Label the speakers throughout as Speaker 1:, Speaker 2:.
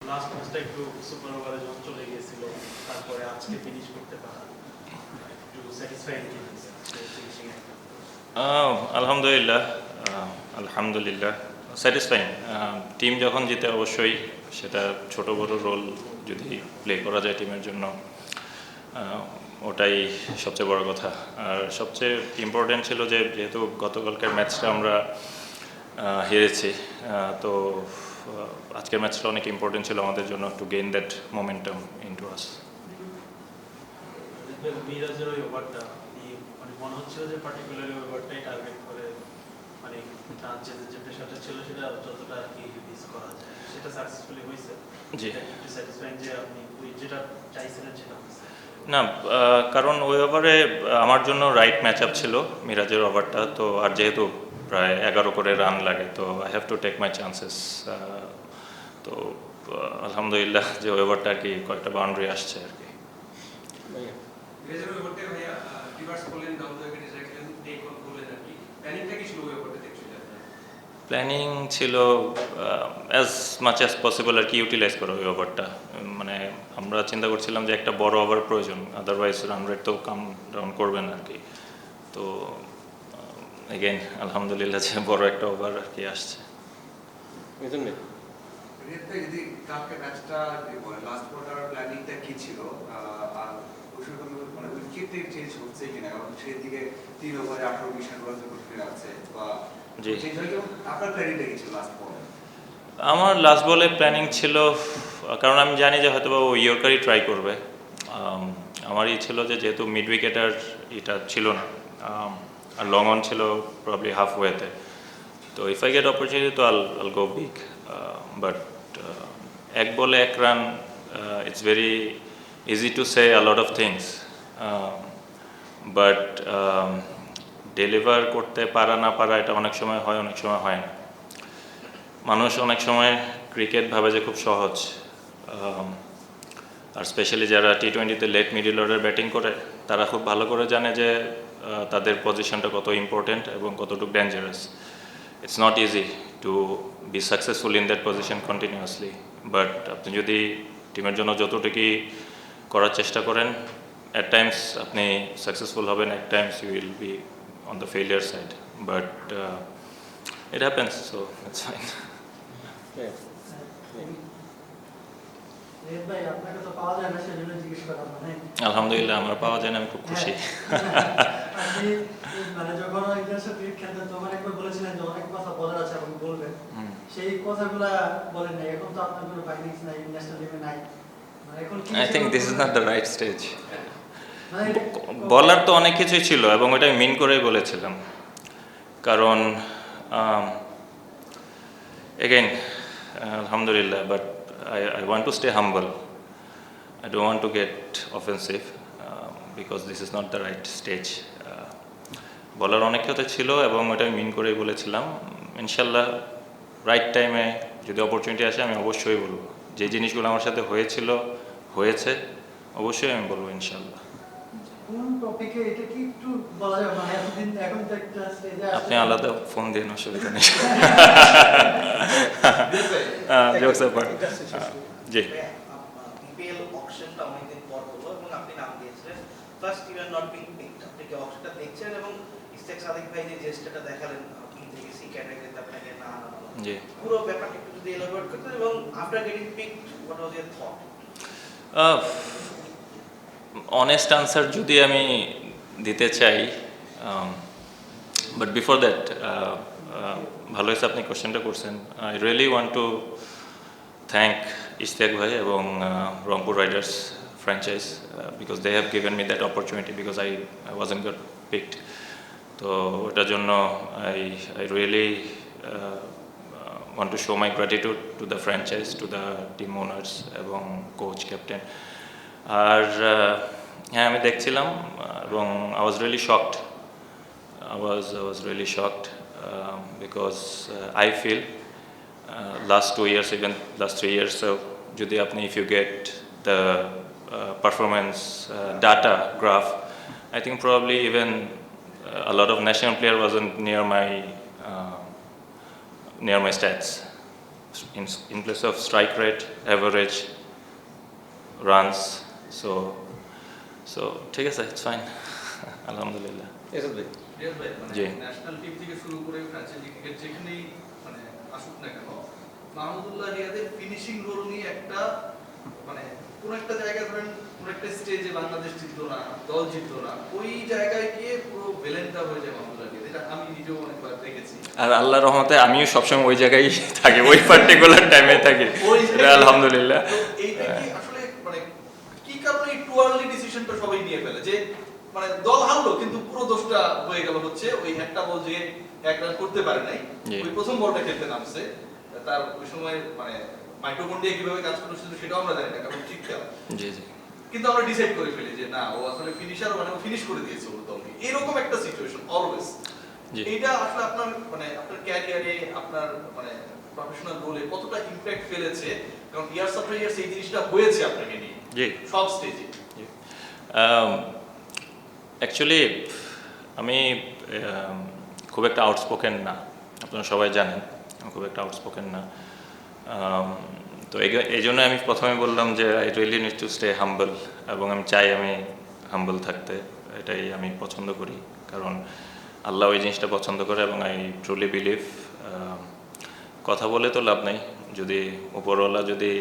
Speaker 1: Last ম্যাচটা একটু super ওভারে যখন চলে গিয়েছিল, তারপরে আজকে ফিনিশ করতে পারা একটু স্যাটিসফাইং কি হয়েছে ফিনিশিং একটা?
Speaker 2: আলহামদুলিল্লাহ, আলহামদুলিল্লাহ স্যাটিসফাইং। টিম যখন জিতে অবশ্যই সেটা ছোট বড় রোল যদি প্লে করা যায় টিমের জন্য, ওটাই সবচেয়ে বড় কথা। আর সবচেয়ে ইম্পর্টেন্ট ছিল যে যেহেতু গতকালকার ম্যাচটা আমরা হেরেছি, তো আজকের ম্যাচটা অনেক ইম্পর্টেন্ট ছিল আমাদের জন্য, to gain that momentum into us.
Speaker 1: মিরাজের ওই ওভারটা মানে মনে হচ্ছিল যে পার্টিকুলারলি ওভারটাই টার্গেট করে, মানে তার যে প্রেশারটা ছিল সেটা যতটা আর কি রিলিজ করা যায় সেটা সাকসেসফুলি হয়েছে।
Speaker 2: জি,
Speaker 1: একটু স্যাটিসফাইং যে আপনি ওই যেটা চাইছিলেন সেটা হয়েছে
Speaker 2: না, কারণ ওই ওভারে আমার জন্য রাইট ম্যাচ আপ ছিল মিরাজের ওভারটা, তো আর যেহেতু প্রায় 11 করে রান লাগে, তো I have to take my chances. তো আলহামদুলিল্লাহ যে ওই ওভারটা আর কি কয়েকটা বাউন্ডারি আসছে আর কি। প্ল্যানিং ছিল অ্যাজ মাচ অ্যাজ পসিবল আর কি ইউটিলাইজ করা ওই ওভারটা। মানে আমরা চিন্তা করছিলাম যে একটা বড় ওভার প্রয়োজন, আদারওয়াইজ রান রেট তো কাম ডাউন করবেন আর কি। তো এগেইন আলহামদুলিল্লাহ যে বড় একটা ওভার আর কি আসছে।
Speaker 3: যদি কালকে ম্যাচটা লাস্ট কোয়ার্টার প্ল্যানিংটা কি ছিল, আর মানে উইকেটের চেঞ্জ হচ্ছে কিনা, কারণ সেই দিকে 3 ওভারে 18-20 রান করার জন্য ফিরে আছে বা চেঞ্জ হয় কেমন, আপনার প্ল্যানিংটা কি ছিল লাস্ট বলে?
Speaker 2: আমার লাস্ট বলে প্ল্যানিং ছিল, কারণ আমি জানি যে হয়তো ও ইয়র্কারই ট্রাই করবে। আমারই ছিল যে যেহেতু মিড উইকেটার এটা ছিল না, আর লং অন ছিল প্রবলি হাফ ওয়েতে, তো ইফ আই গেট অপরচুনিটি তো আল গো বিগ। বাট এক বলে এক run, it's very easy to say a lot of things, but deliver করতে পারা না পারা এটা অনেক সময় হয়, অনেক সময় হয় না। মানুষ অনেক সময় ক্রিকেট ভাবে যে খুব সহজ, আর স্পেশালি যারা টি-20-তে লেট মিডল অর্ডার ব্যাটিং করে তারা খুব ভালো করে জানে যে তাদের পজিশনটা কত ইম্পর্টেন্ট এবং কতটুকু dangerous. It's not easy to be successful in that position continuously, but আপনি যদি টিমের জন্য যতটুকুই করার চেষ্টা করেন, অ্যাট টাইমস আপনি সাকসেসফুল হবেন, at times you will be on the failure side, but it happens, so it's fine. আলহামদুলিল্লাহ আমার পাওয়া যায় না, আমি খুব খুশি।
Speaker 4: মানে যখন ইন্টারন্যাশনাল ক্রিকেট খেলতেন তখন একবার বলেছিলেন যে অনেক কথা বলার আছে এবং বলবেন, সেই কথাগুলা বলেন নাই। এখন তো আপনার কোনো ফাইলিংস নাই, ন্যাশনাল টিমে নাই, এখন
Speaker 2: I think this is not the right stage. বলার তো অনেক কিছুই ছিল এবং ওটা মিন করেই বলেছিলাম, কারণ again alhamdulillah, but I want to stay humble. I don't want to get offensive, because this is not the right stage. বলার অনেক কথা ছিল এবং ওটা মিন করেই বলেছিলাম। ইনশাল্লাহ রাইট টাইমে যদি অপরচুনিটি আসে আমি অবশ্যই বলবো। যে জিনিসগুলো আমার সাথে হয়েছে অবশ্যই আমি বলবো ইনশাল্লাহ। আপনি আলাদা ফোন দিন, অসুবিধা নেই। জোকস অ্যাপার্ট, জি।
Speaker 5: বিপিএল অকশনটা অনেকদিন পর হলো এবং আপনি নাম দিয়েছিলেন first you are not being picked. আপনি কি অকশনটা দেখছেন এবং ইস্তেক সাদিক ভাই যে জেস্টটা দেখালেন আপনি থেকে সি ক্যাটাগরিতে আপনাকে না আনা হলো, জি, পুরো ব্যাপারটা একটু যদি এলাবোরেট করতেন এবং after getting picked what was your thought?
Speaker 2: Honest answer যদি আমি দিতে চাই, বাট বিফোর দ্যাট, ভালো হয়েছে আপনি কোশ্চেনটা করছেন। I really want to thank Ishtiaq ভাই এবং Rangpur riders franchise, because they have given me that opportunity, because I wasn't got picked. তো ওটার জন্য I really want to show my gratitude to the franchise, to the team owners এবং coach captain. আর হ্যাঁ আমি দেখছিলাম এবং I was really shocked. I was really shocked because I feel last 2 years, even last 3 years, so যদি আপনি if you get the performance data graph, I think probably even a lot of national player wasn't near my stats. in place of strike rate, average runs. So ঠিক আছে, it's fine. আলহামদুলিল্লাহ।
Speaker 6: এসব ভাই
Speaker 7: রিয়াজ ভাই, মানে
Speaker 2: জি।
Speaker 7: National team থেকে শুরু করে ফ্র্যাঞ্চাইজি ক্রিকেট যেখানেই মানে আসুক না কেন, মাহমুদুল্লাহ রিয়াদের ফিনিশিং রোল নিয়ে একটা মানে কোন একটা জায়গায় ধরেন কোন একটা স্টেজে বাংলাদেশ জিতলো না, দল জিতলো না, ওই জায়গায় গিয়ে পুরো ভিলেনটা হয়ে যায় মাহমুদুল্লাহ রিয়াদ। এটা আমি নিজেও অনেকবার দেখেছি।
Speaker 2: আর আল্লাহর রহমতে আমিও সবসময় ওই জায়গায় থাকি, ওই পার্টিকুলার টাইমে থাকি।
Speaker 7: ওই
Speaker 2: এটা
Speaker 7: জায়গায়-
Speaker 2: আলহামদুলিল্লাহ।
Speaker 7: তো এইটা কি আসলে মানে কি কারণে এই টু আর্লি ডিসিশনটা সবাই নিয়ে ফেলে যে মানে দল হারলো কিন্তু পুরো দোষটা হয়ে গেল হচ্ছে ওই একটা বল যে এক রান করতে পারে নাই,
Speaker 2: জি।
Speaker 7: ওই প্রথম বলটা খেলতে নামছে, তার ওই সময় মানে মাইটোকন্ড্রিয়া কিভাবে কাজ করছিল সেটাও আমরা জানি না, কারণ ঠিক খেলা।
Speaker 2: জি জি
Speaker 7: কিন্তু আমরা ডিসাইড করে ফেলি যে না, ও আসলে ফিনিশার, মানে ও ফিনিশ করে দিয়েছে ওর দলকে, এরকম একটা সিচুয়েশন অলওয়েজ।
Speaker 2: জি।
Speaker 7: এইটা আসলে আপনার মানে আপনার ক্যারিয়ারে, আপনার মানে প্রফেশনাল রোলে কতটা ইমপ্যাক্ট ফেলেছে? কারণ ইয়ার্স আফটার ইয়ার্স এই জিনিসটা হয়েছে আপনাকে নিয়ে
Speaker 2: জি।
Speaker 7: সব স্টেজে।
Speaker 2: অ্যাকচুয়ালি আমি খুব একটা আউটস্পোকেন না, আপনারা সবাই জানেন আমি খুব একটা আউটস্পোকেন না। তো এই জন্য আমি প্রথমে বললাম যে I really need to stay humble, এবং আমি চাই আমি হাম্বল থাকতে, এটাই আমি পছন্দ করি, কারণ আল্লাহ ওই জিনিসটা পছন্দ করে, এবং আই ট্রুলি বিলিভ কথা বলে তো লাভ নাই, যদি উপরওয়ালা যদি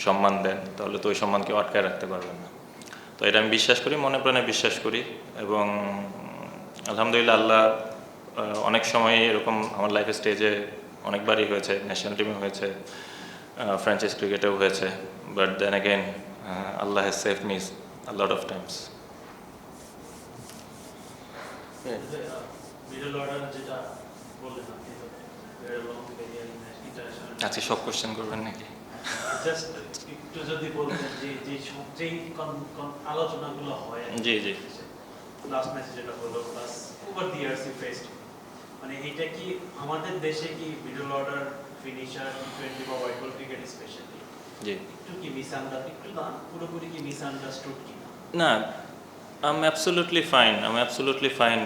Speaker 2: সম্মান দেন তাহলে তো ওই সম্মান কেউ আটকায় রাখতে পারবেন না। তো এটা আমি বিশ্বাস করি, মনে প্রাণে বিশ্বাস করি, এবং আলহামদুলিল্লাহ আল্লাহ অনেক সময় এরকম আমার লাইফের স্টেজে অনেকবারই হয়েছে, ন্যাশনাল টিমে হয়েছে, ফ্র্যাঞ্চাইজ ক্রিকেটেও হয়েছে, but then again Allah has save me a lot of times.
Speaker 1: Middle order যেটা বললেন আপনি, তো very long career in international
Speaker 2: আজকে সব কোশ্চেন করবেন নাকি?
Speaker 1: জাস্ট একটু যদি বলতেন যে যেই আলোচনাগুলো হয়
Speaker 2: জি জি।
Speaker 1: লাস্ট ম্যাচে যেটা হলো, plus over the years you faced, মানে এইটা কি আমাদের দেশে কি মিডল অর্ডার ফিনিশার টি20 বা হোয়াইট বল ক্রিকেট স্পেশালি
Speaker 2: জি।
Speaker 1: একটু কি একটু না পুরোপুরি কি মিসআন্ডারস্টুড কি
Speaker 2: না, I'm absolutely fine. I'm absolutely fine.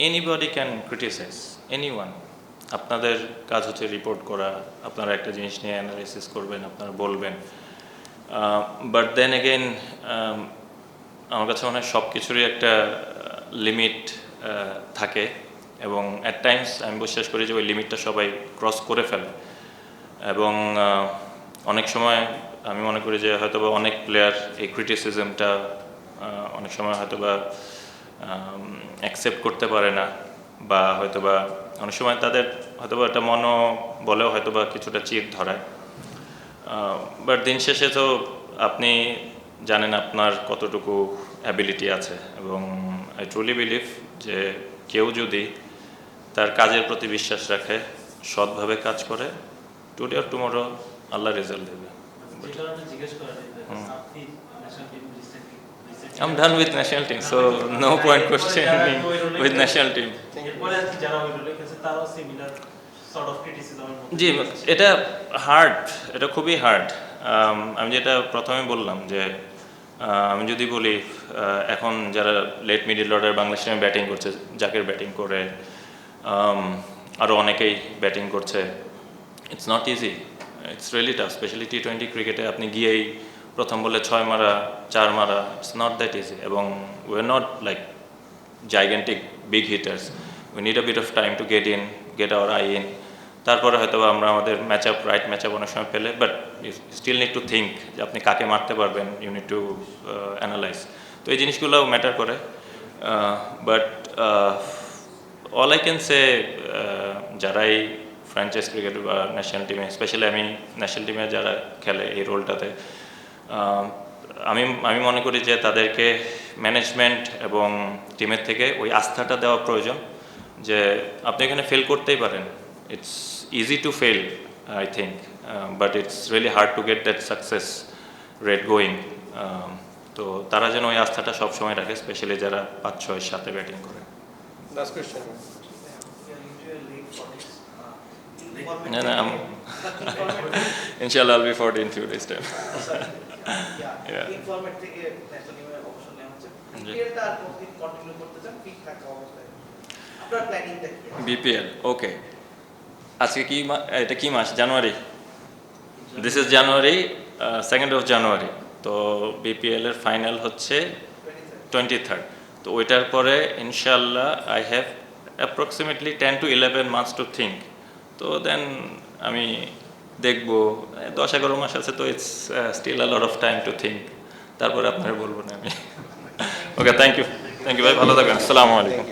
Speaker 2: Anybody can criticize anyone. আপনাদের কাজ হচ্ছে রিপোর্ট করা, আপনারা একটা জিনিস নিয়ে অ্যানালাইসিস করবেন, আপনারা বলবেন, বাট দেন এগেইন আমার কাছে মনে হয় সব কিছুরই একটা লিমিট থাকে, এবং অ্যাট টাইমস আমি বিশ্বাস করি যে ওই লিমিটটা সবাই ক্রস করে ফেলে, এবং অনেক সময় আমি মনে করি যে হয়তোবা অনেক প্লেয়ার এই ক্রিটিসিজমটা অনেক সময় হয়তোবা অ্যাকসেপ্ট করতে পারে না, বা হয়তোবা অনেক সময় তাদের হয়তোবা একটা বলেও হয়তোবা কিছুটা চিড় ধরায়, বাট দিন শেষে তো আপনি জানেন আপনার কতটুকু অ্যাবিলিটি আছে, এবং আই ট্রুলি বিলিভ যে কেউ যদি তার কাজের প্রতি বিশ্বাস রাখে, সৎভাবে কাজ করে, today or tomorrow Allah result দেবে।
Speaker 1: যে কারণে জিজ্ঞেস করা যায় আপনি national team
Speaker 2: I'm done with national team, so no point questioning with national team.
Speaker 1: এরপরে আর কি যারা ওই রোলে খেলছে তারাও সিমিলার সর্ট অফ ক্রিটিসিজমের মধ্যে
Speaker 2: জি, এটা হার্ড, এটা খুবই হার্ড। আমি যেটা প্রথমে বললাম যে আমি যদি বলি এখন যারা লেট মিডল অর্ডার বাংলাদেশ টিমে ব্যাটিং করছে, জাকের ব্যাটিং করে, আরও অনেকেই ব্যাটিং করছে, it's not easy, it's really tough, specially টি20 ক্রিকেটে আপনি গিয়েই প্রথম বলে 6 মারা 4 মারা, ইটস নট দ্যাট ইজি, এবং we are not like gigantic big hitters, we need a bit of time to get our eye in, তারপরে হয়তো আমরা আমাদের রাইট ম্যাচ আপ অনেক সময় পেলে, but you still need to think যে আপনি কাকে মারতে পারবেন, ইউ নিড টু অ্যানালাইজ, তো এই জিনিসগুলো ম্যাটার করে, but all I can say যারাই ফ্র্যাঞ্চাইজ ক্রিকেট বা ন্যাশনাল টিমে, স্পেশালি আমি ন্যাশনাল টিমে যারা খেলে এই রোলটাতে, আমি মনে করি যে তাদেরকে ম্যানেজমেন্ট এবং টিমের থেকে ওই আস্থাটা দেওয়া প্রয়োজন যে আপনি এখানে ফেল করতেই পারেন, it's easy to fail I think, but it's really hard to get that success rate going, তো তারা যেন ওই আস্থাটা সবসময় রাখে, স্পেশালি যারা 5-6-7 ব্যাটিং করে।
Speaker 6: Last question.
Speaker 2: No, inshallah I'll be 40 in few days time. Yeah.
Speaker 5: Informed থেকে ন্যাশনাল টিমের অবসর নেওয়া হচ্ছে,
Speaker 2: জি।
Speaker 5: এটা আর কতদিন কন্টিনিউ করতে চান ফিট থাকা অবস্থায়, আপনার প্ল্যানিংটা কি?
Speaker 2: BPL, okay. আজকে এটা কি মাস? জানুয়ারি। This is January, 2nd of January. তো বিপিএল এর ফাইনাল হচ্ছে 23rd। তো ওইটার পরে ইনশাল্লাহ I have approximately 10 to 11 months to think. তো দেন আমি দেখবো 10-11 মাস আছে, তো it's still a lot of time to think. তারপরে আপনারা বলবো না আমি। ওকে, থ্যাংক ইউ ভাই, ভালো থাকবেন। আসসালামু আলাইকুম।